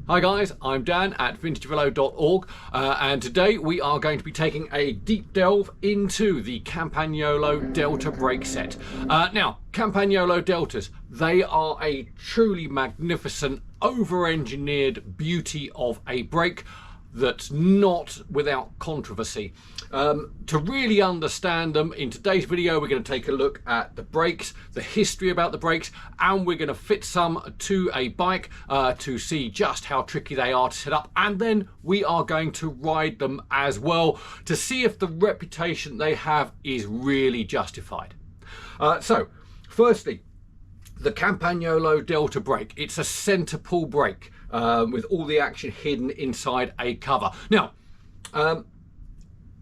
Hi guys, I'm Dan at vintagevello.org and today we are going to be taking a deep delve into the Campagnolo Delta brake set. Now, Campagnolo Deltas, they are a truly magnificent, over-engineered beauty of a brake that's not without controversy. To really understand them, in today's video we're going to take a look at the brakes, the history about the brakes, and we're going to fit some to a bike to see just how tricky they are to set up, and then we are going to ride them as well to see if the reputation they have is really justified. So firstly, the Campagnolo Delta brake. It's a centre pull brake with all the action hidden inside a cover. Now,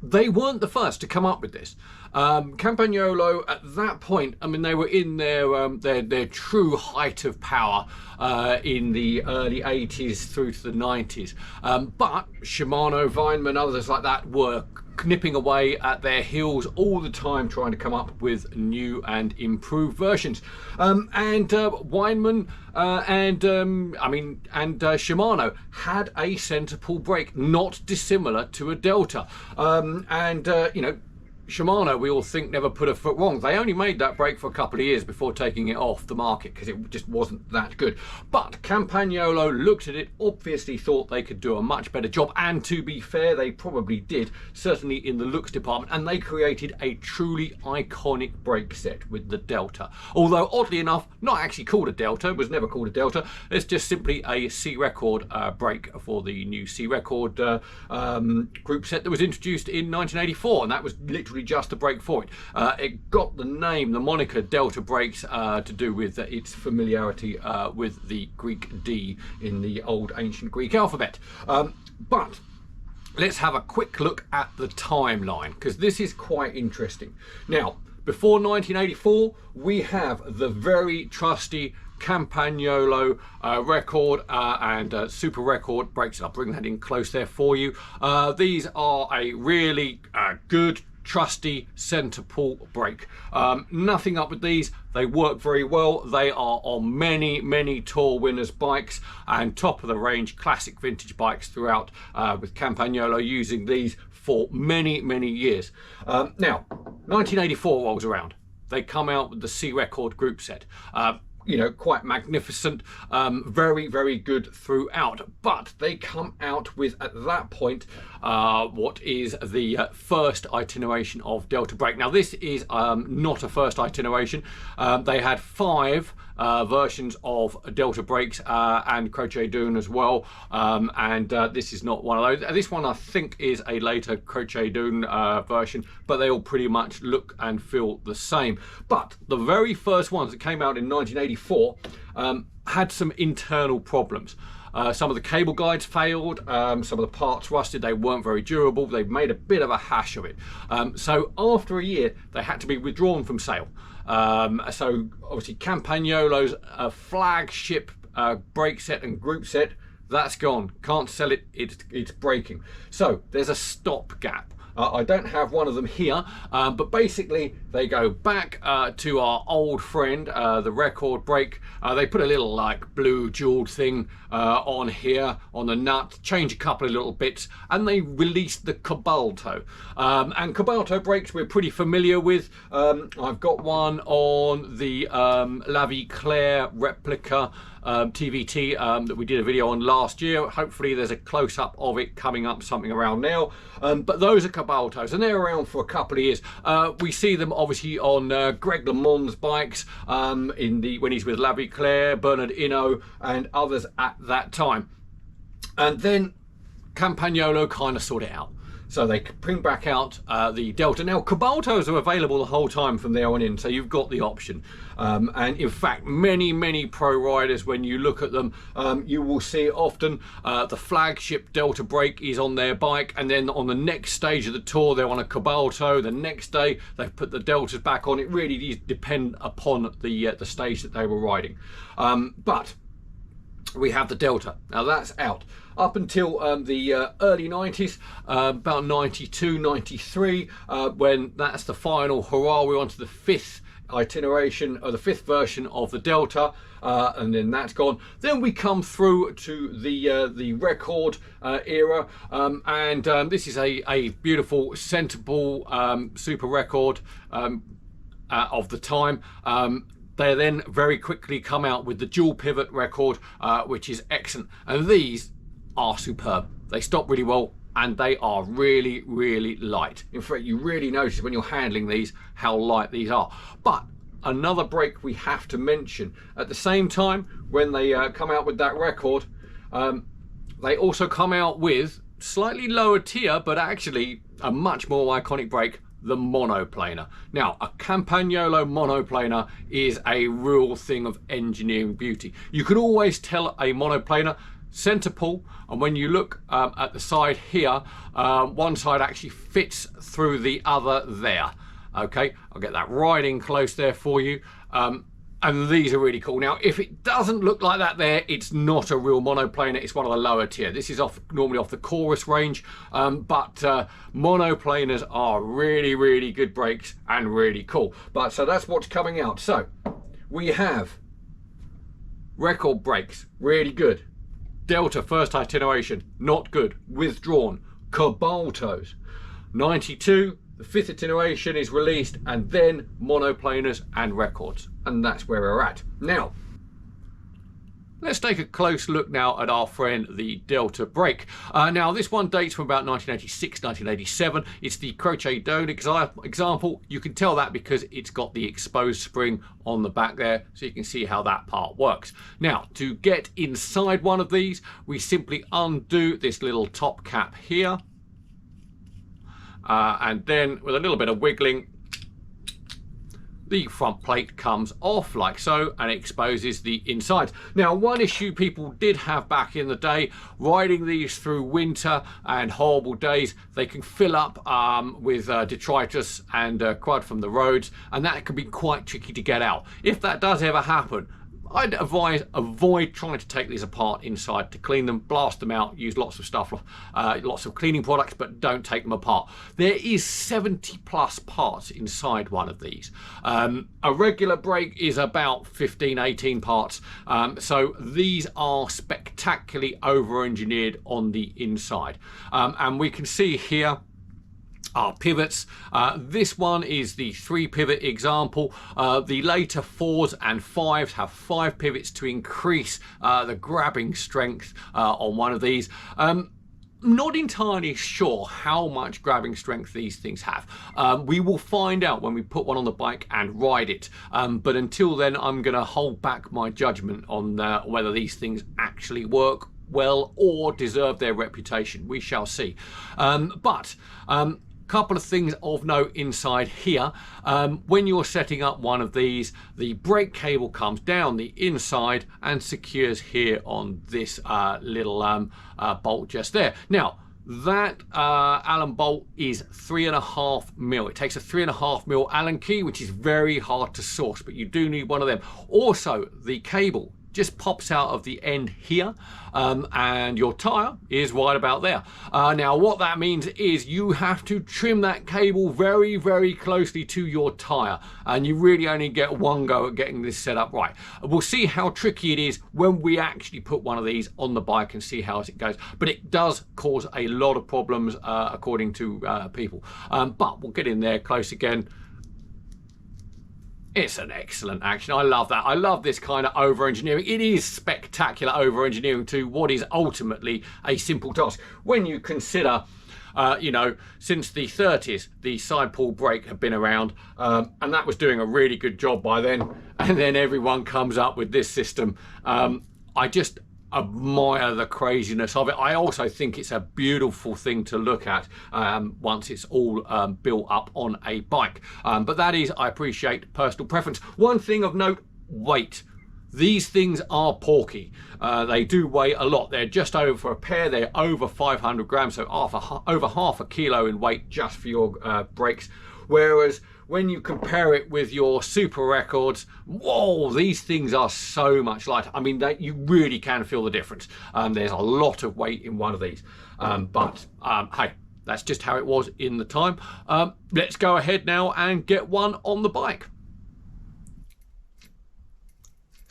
they weren't the first to come up with this. Campagnolo at that point, I mean, they were in their true height of power in the early 80s through to the 90s. But Shimano, Weinmann, others like that were nipping away at their heels all the time trying to come up with new and improved versions. Weinmann and Shimano had a centre pull brake not dissimilar to a Delta. You know, Shimano, we all think, never put a foot wrong. They only made that brake for a couple of years before taking it off the market because it just wasn't that good. But Campagnolo looked at it, obviously thought they could do a much better job, and to be fair, they probably did, certainly in the looks department, and they created a truly iconic brake set with the Delta. Although, oddly enough, not actually called a Delta, it was never called a Delta, it's just simply a C Record brake for the new C Record group set that was introduced in 1984, and that was literally just a brake for it. It got the name, the moniker Delta Brakes, to do with its familiarity with the Greek D in the old ancient Greek alphabet. But let's have a quick look at the timeline, because this is quite interesting. Now, before 1984, we have the very trusty Campagnolo Record and Super Record brakes. I'll bring that in close there for you. These are a really good, trusty centre pull brake. Nothing up with these. They work very well. They are on many tour winners bikes and top of the range classic vintage bikes throughout, with Campagnolo using these for many years. Now 1984 rolls around. They come out with the C Record group set. You know, quite magnificent, very good throughout. But they come out with, at that point, what is the first itineration of Delta brake. Now, this is not a first itineration. They had 5 versions of Delta brakes and Crochet Dune as well, this is not one of those. This one I think is a later Crochet Dune version, but they all pretty much look and feel the same. But the very first ones that came out in 1984 had some internal problems. Some of the cable guides failed, some of the parts rusted, they weren't very durable, they made a bit of a hash of it. So after a year, they had to be withdrawn from sale. So obviously Campagnolo's flagship brake set and group set, that's gone. Can't sell it, it's breaking. So there's a stopgap. I don't have one of them here, but basically they go back to our old friend, the Record brake. They put a little like blue jeweled thing on here on the nut, change a couple of little bits, and they released the Cobalto. And Cobalto brakes we're pretty familiar with. I've got one on the La Vie Claire replica TVT that we did a video on last year. Hopefully there's a close-up of it coming up, something around now. But those are Cobaltos, and they're around for a couple of years. We see them obviously on Greg LeMond's bikes when he's with La Vie Claire, Bernard Hinault and others at that time. And then Campagnolo kind of sort it out. So they bring back out the Delta. Now, Cobaltos are available the whole time from there on in, so you've got the option. And in fact, many pro riders, when you look at them, you will see often the flagship Delta brake is on their bike, and then on the next stage of the tour, they're on a Cobalto. The next day, they've put the Deltas back on. It really does depend upon the stage that they were riding. But we have the Delta. Now that's out. Up until the early 90s, about 92, 93, when that's the final hurrah. We're on to the 5th iteration of the 5th version of the Delta, and then that's gone. Then we come through to the record era, and this is a beautiful centerable super record of the time. They then very quickly come out with the dual pivot record, which is excellent, and these are superb. They stop really well, and they are really, really light. In fact, you really notice when you're handling these how light these are. But another brake we have to mention, at the same time when they come out with that record, they also come out with slightly lower tier, but actually a much more iconic brake, the monoplanar. Now, a Campagnolo monoplanar is a real thing of engineering beauty. You can always tell a monoplanar center pull, and when you look at the side here, one side actually fits through the other there. Okay, I'll get that right in close there for you. And these are really cool. Now, if it doesn't look like that there, it's not a real monoplanar, it's one of the lower tier. This is normally off the chorus range, but monoplanars are really, really good brakes and really cool. But so that's what's coming out. So we have record brakes, really good. Delta first iteration, not good. Withdrawn. Cabaltos. 92, the 5th iteration is released, and then monoplanars and records. And that's where we're at. Now, let's take a close look now at our friend the Delta brake. Now, this one dates from about 1986, 1987. It's the crochet dome example. You can tell that because it's got the exposed spring on the back there, so you can see how that part works. Now, to get inside one of these, we simply undo this little top cap here. And then with a little bit of wiggling, the front plate comes off like so and exposes the inside. Now, one issue people did have back in the day, riding these through winter and horrible days, they can fill up with detritus and crud from the roads, and that can be quite tricky to get out. If that does ever happen, I'd advise avoid trying to take these apart inside to clean them, blast them out, use lots of stuff, lots of cleaning products, but don't take them apart. There is 70 plus parts inside one of these. A regular brake is about 15, 18 parts. So these are spectacularly over-engineered on the inside. And we can see here our pivots. This one is the 3 pivot example. The later 4s and 5s have 5 pivots to increase the grabbing strength on one of these. Not entirely sure how much grabbing strength these things have. We will find out when we put one on the bike and ride it. But until then, I'm going to hold back my judgment on whether these things actually work well or deserve their reputation. We shall see. Couple of things of note inside here. When you're setting up one of these, the brake cable comes down the inside and secures here on this little bolt just there. Now, that Allen bolt is 3.5mm. It takes a 3.5mm Allen key, which is very hard to source, but you do need one of them. Also, the cable just pops out of the end here, and your tire is right about there. Now, what that means is you have to trim that cable very, very closely to your tire, and you really only get one go at getting this set up right. We'll see how tricky it is when we actually put one of these on the bike and see how it goes, but it does cause a lot of problems according to people. But we'll get in there close again. It's an excellent action. I love that. I love this kind of over-engineering. It is spectacular over-engineering to what is ultimately a simple task. When you consider, you know, since the 30s, the side pull brake had been around, and that was doing a really good job by then. And then everyone comes up with this system. I just admire the craziness of it. I also think it's a beautiful thing to look at once it's all built up on a bike. But that is, I appreciate, personal preference. One thing of note, weight. These things are porky. They do weigh a lot. They're just over, for a pair, they're over 500 grams, so over half a kilo in weight just for your brakes. Whereas when you compare it with your super records, whoa, these things are so much lighter. I mean, you really can feel the difference. There's a lot of weight in one of these. Hey, that's just how it was in the time. Let's go ahead now and get one on the bike.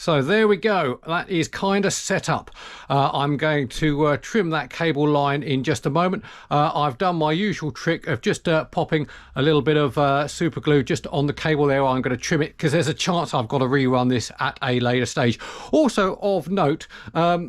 So there we go, that is kind of set up. I'm going to trim that cable line in just a moment. I've done my usual trick of just popping a little bit of super glue just on the cable there. I'm going to trim it because there's a chance I've got to rerun this at a later stage. Also of note,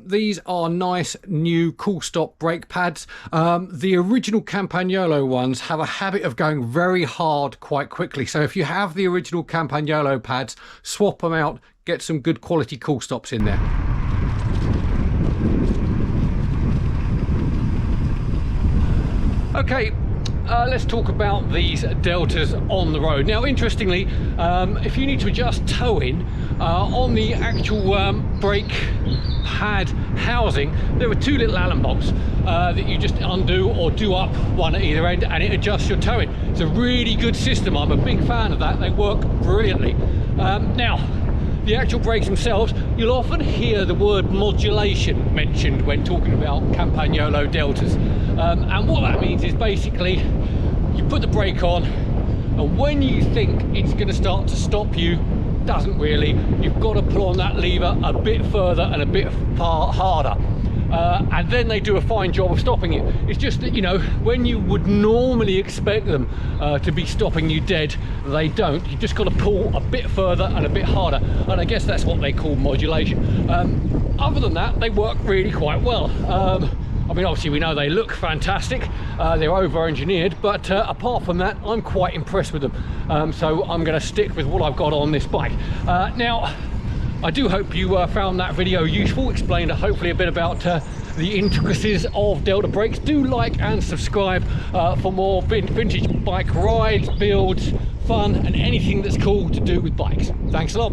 these are nice new cool stop brake pads. The original Campagnolo ones have a habit of going very hard quite quickly, so if you have the original Campagnolo pads, swap them out, get some good quality cool stops in there. Okay, let's talk about these Deltas on the road. Now, interestingly, if you need to adjust towing on the actual brake pad housing, there are two little Allen bolts that you just undo or do up one at either end, and it adjusts your towing. It's a really good system. I'm a big fan of that. They work brilliantly. Now, the actual brakes themselves, you'll often hear the word modulation mentioned when talking about Campagnolo Deltas. And what that means is basically you put the brake on, and when you think it's going to start to stop you, doesn't really. You've got to pull on that lever a bit further and a bit harder. And then they do a fine job of stopping it. It's just that, you know, when you would normally expect them to be stopping you dead, they don't. You just got to pull a bit further and a bit harder, and I guess that's what they call modulation. Other than that, they work really quite well. I mean, obviously we know they look fantastic, they're over-engineered, but apart from that, I'm quite impressed with them. So I'm going to stick with what I've got on this bike. Now, I do hope you found that video useful, explained hopefully a bit about the intricacies of Delta brakes. Do like and subscribe for more vintage bike rides, builds, fun, and anything that's cool to do with bikes. Thanks a lot.